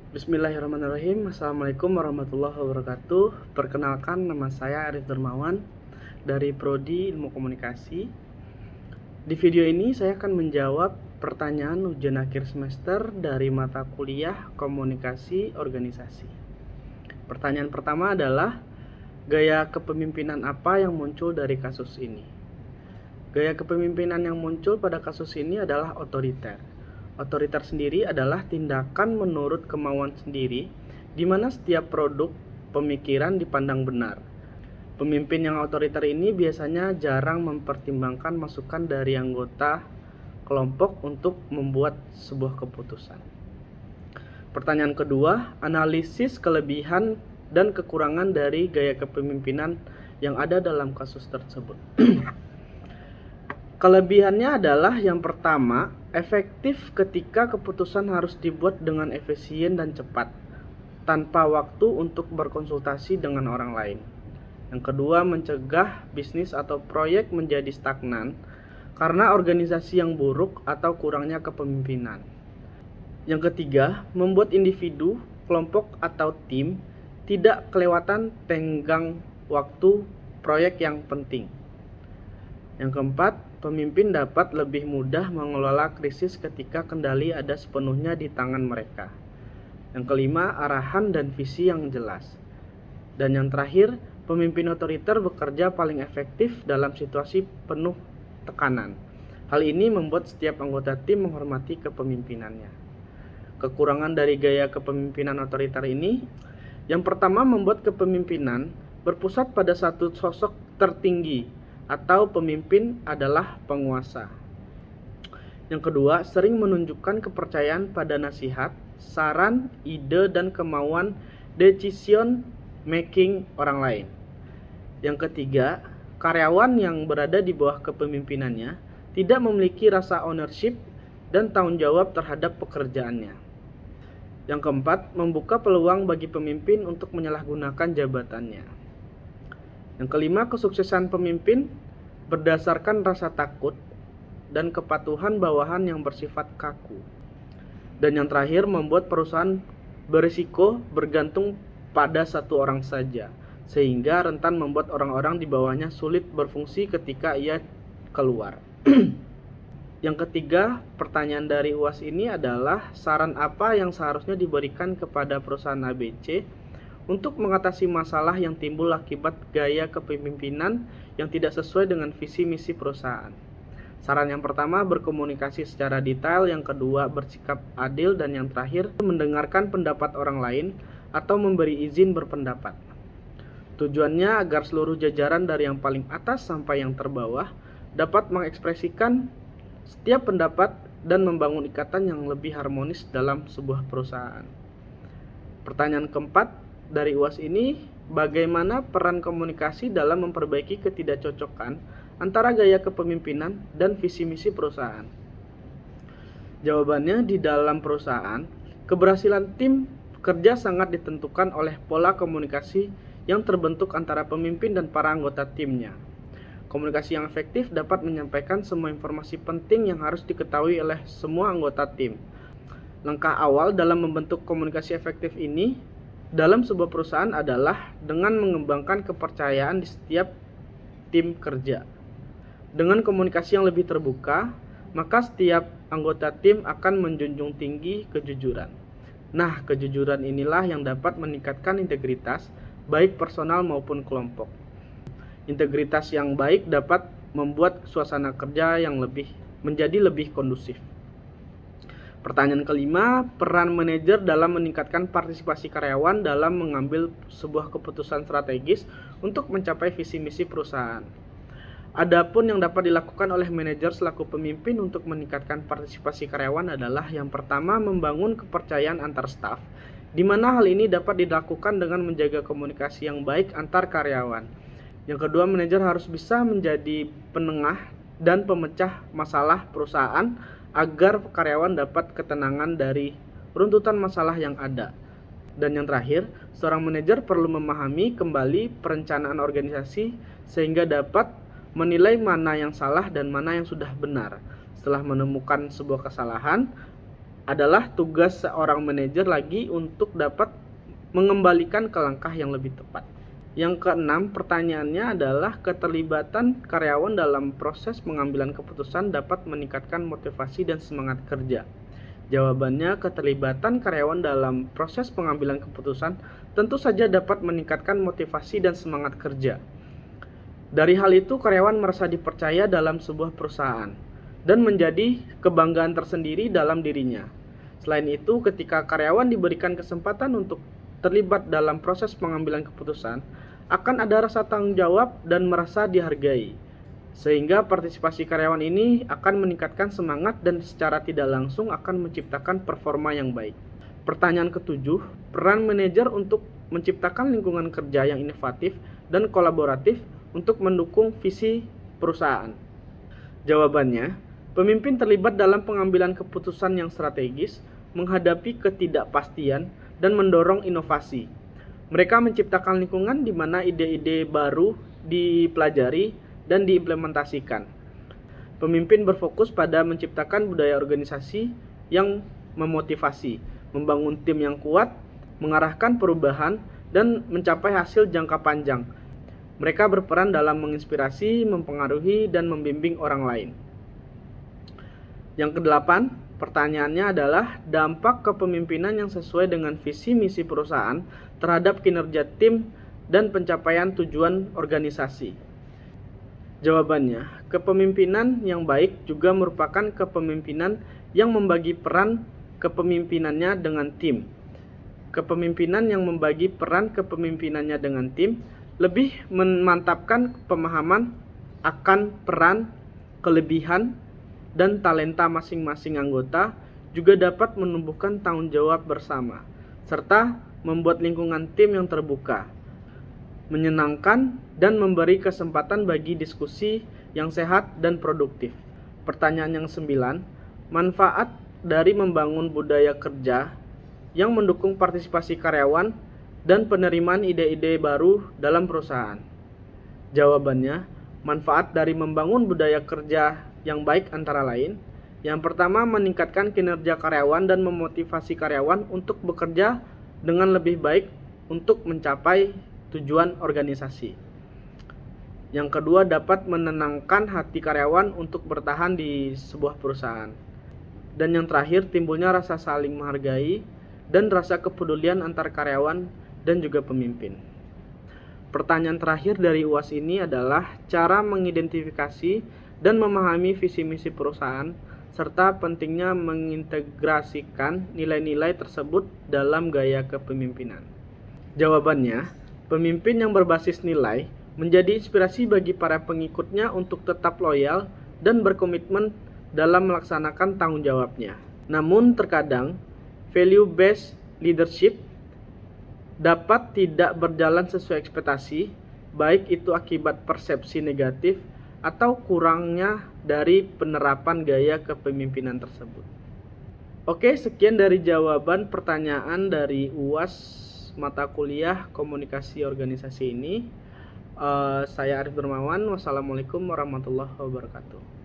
Bismillahirrahmanirrahim. Assalamualaikum warahmatullahi wabarakatuh. Perkenalkan, nama saya Arif Dermawan dari Prodi Ilmu Komunikasi. Di video ini saya akan menjawab pertanyaan ujian akhir semester dari mata kuliah Komunikasi Organisasi. Pertanyaan pertama adalah, gaya kepemimpinan apa yang muncul dari kasus ini? Gaya kepemimpinan yang muncul pada kasus ini adalah otoriter. Otoriter sendiri adalah tindakan menurut kemauan sendiri, di mana setiap produk pemikiran dipandang benar. Pemimpin yang otoriter ini biasanya jarang mempertimbangkan masukan dari anggota kelompok untuk membuat sebuah keputusan. Pertanyaan kedua, analisis kelebihan dan kekurangan dari gaya kepemimpinan yang ada dalam kasus tersebut. Kelebihannya adalah yang pertama, efektif ketika keputusan harus dibuat dengan efisien dan cepat, tanpa waktu untuk berkonsultasi dengan orang lain. Yang kedua, mencegah bisnis atau proyek menjadi stagnan karena organisasi yang buruk atau kurangnya kepemimpinan. Yang ketiga, membuat individu, kelompok atau tim tidak kelewatan tenggang waktu proyek yang penting. Yang keempat, pemimpin dapat lebih mudah mengelola krisis ketika kendali ada sepenuhnya di tangan mereka. Yang kelima, arahan dan visi yang jelas. Dan yang terakhir, pemimpin otoriter bekerja paling efektif dalam situasi penuh tekanan. Hal ini membuat setiap anggota tim menghormati kepemimpinannya. Kekurangan dari gaya kepemimpinan otoriter ini, yang pertama, membuat kepemimpinan berpusat pada satu sosok tertinggi, atau pemimpin adalah penguasa. Yang kedua, sering menunjukkan kepercayaan pada nasihat, saran, ide, dan kemauan decision making orang lain. Yang ketiga, karyawan yang berada di bawah kepemimpinannya tidak memiliki rasa ownership dan tanggung jawab terhadap pekerjaannya. Yang keempat, membuka peluang bagi pemimpin untuk menyalahgunakan jabatannya. Yang kelima, kesuksesan pemimpin berdasarkan rasa takut dan kepatuhan bawahan yang bersifat kaku. Dan yang terakhir, membuat perusahaan berisiko bergantung pada satu orang saja, sehingga rentan membuat orang-orang di bawahnya sulit berfungsi ketika ia keluar. Yang ketiga, pertanyaan dari UAS ini adalah, saran apa yang seharusnya diberikan kepada perusahaan ABC untuk mengatasi masalah yang timbul akibat gaya kepemimpinan yang tidak sesuai dengan visi misi perusahaan. Saran yang pertama, berkomunikasi secara detail. Yang kedua, bersikap adil. Dan yang terakhir, mendengarkan pendapat orang lain atau memberi izin berpendapat. Tujuannya agar seluruh jajaran dari yang paling atas sampai yang terbawah dapat mengekspresikan setiap pendapat dan membangun ikatan yang lebih harmonis dalam sebuah perusahaan. Pertanyaan keempat dari UAS ini, bagaimana peran komunikasi dalam memperbaiki ketidakcocokan antara gaya kepemimpinan dan visi misi perusahaan? Jawabannya, di dalam perusahaan, keberhasilan tim kerja sangat ditentukan oleh pola komunikasi yang terbentuk antara pemimpin dan para anggota timnya. Komunikasi yang efektif dapat menyampaikan semua informasi penting yang harus diketahui oleh semua anggota tim. Langkah awal dalam membentuk komunikasi efektif ini dalam sebuah perusahaan adalah dengan mengembangkan kepercayaan di setiap tim kerja. Dengan komunikasi yang lebih terbuka, maka setiap anggota tim akan menjunjung tinggi kejujuran. Nah, kejujuran inilah yang dapat meningkatkan integritas, baik personal maupun kelompok. Integritas yang baik dapat membuat suasana kerja yang menjadi lebih kondusif. Pertanyaan kelima, peran manajer dalam meningkatkan partisipasi karyawan dalam mengambil sebuah keputusan strategis untuk mencapai visi misi perusahaan. Adapun yang dapat dilakukan oleh manajer selaku pemimpin untuk meningkatkan partisipasi karyawan adalah, yang pertama, membangun kepercayaan antar staf, di mana hal ini dapat dilakukan dengan menjaga komunikasi yang baik antar karyawan. Yang kedua, manajer harus bisa menjadi penengah dan pemecah masalah perusahaan agar karyawan dapat ketenangan dari runtutan masalah yang ada. Dan yang terakhir, seorang manajer perlu memahami kembali perencanaan organisasi sehingga dapat menilai mana yang salah dan mana yang sudah benar. Setelah menemukan sebuah kesalahan, adalah tugas seorang manajer lagi untuk dapat mengembalikan ke langkah yang lebih tepat. Yang keenam, pertanyaannya adalah keterlibatan karyawan dalam proses pengambilan keputusan dapat meningkatkan motivasi dan semangat kerja. Jawabannya, keterlibatan karyawan dalam proses pengambilan keputusan tentu saja dapat meningkatkan motivasi dan semangat kerja. Dari hal itu, karyawan merasa dipercaya dalam sebuah perusahaan dan menjadi kebanggaan tersendiri dalam dirinya. Selain itu, ketika karyawan diberikan kesempatan untuk terlibat dalam proses pengambilan keputusan, akan ada rasa tanggung jawab dan merasa dihargai. Sehingga partisipasi karyawan ini akan meningkatkan semangat dan secara tidak langsung akan menciptakan performa yang baik. Pertanyaan ketujuh, peran manajer untuk menciptakan lingkungan kerja yang inovatif dan kolaboratif untuk mendukung visi perusahaan. Jawabannya, pemimpin terlibat dalam pengambilan keputusan yang strategis, menghadapi ketidakpastian, dan mendorong inovasi. Mereka menciptakan lingkungan di mana ide-ide baru dipelajari dan diimplementasikan. Pemimpin berfokus pada menciptakan budaya organisasi yang memotivasi, membangun tim yang kuat, mengarahkan perubahan, dan mencapai hasil jangka panjang. Mereka berperan dalam menginspirasi, mempengaruhi, dan membimbing orang lain. Yang kedelapan, pertanyaannya adalah dampak kepemimpinan yang sesuai dengan visi misi perusahaan terhadap kinerja tim dan pencapaian tujuan organisasi. Jawabannya, kepemimpinan yang baik juga merupakan kepemimpinan yang membagi peran kepemimpinannya dengan tim. Kepemimpinan yang membagi peran kepemimpinannya dengan tim lebih memantapkan pemahaman akan peran, kelebihan, dan talenta masing-masing anggota, juga dapat menumbuhkan tanggung jawab bersama, serta membuat lingkungan tim yang terbuka, menyenangkan, dan memberi kesempatan bagi diskusi yang sehat dan produktif. Pertanyaan yang 9, manfaat dari membangun budaya kerja yang mendukung partisipasi karyawan dan penerimaan ide-ide baru dalam perusahaan. Jawabannya, manfaat dari membangun budaya kerja yang baik antara lain, yang pertama, meningkatkan kinerja karyawan dan memotivasi karyawan untuk bekerja dengan lebih baik untuk mencapai tujuan organisasi. Yang kedua, dapat menenangkan hati karyawan untuk bertahan di sebuah perusahaan. Dan yang terakhir, timbulnya rasa saling menghargai dan rasa kepedulian antar karyawan dan juga pemimpin. Pertanyaan terakhir dari UAS ini adalah cara mengidentifikasi dan memahami visi misi perusahaan serta pentingnya mengintegrasikan nilai-nilai tersebut dalam gaya kepemimpinan. Jawabannya, pemimpin yang berbasis nilai menjadi inspirasi bagi para pengikutnya untuk tetap loyal dan berkomitmen dalam melaksanakan tanggung jawabnya. Namun terkadang value-based leadership dapat tidak berjalan sesuai ekspektasi, baik itu akibat persepsi negatif atau kurangnya dari penerapan gaya kepemimpinan tersebut. Oke, sekian dari jawaban pertanyaan dari UAS mata kuliah komunikasi organisasi ini. Saya Arif Dermawan. Wassalamualaikum warahmatullahi wabarakatuh.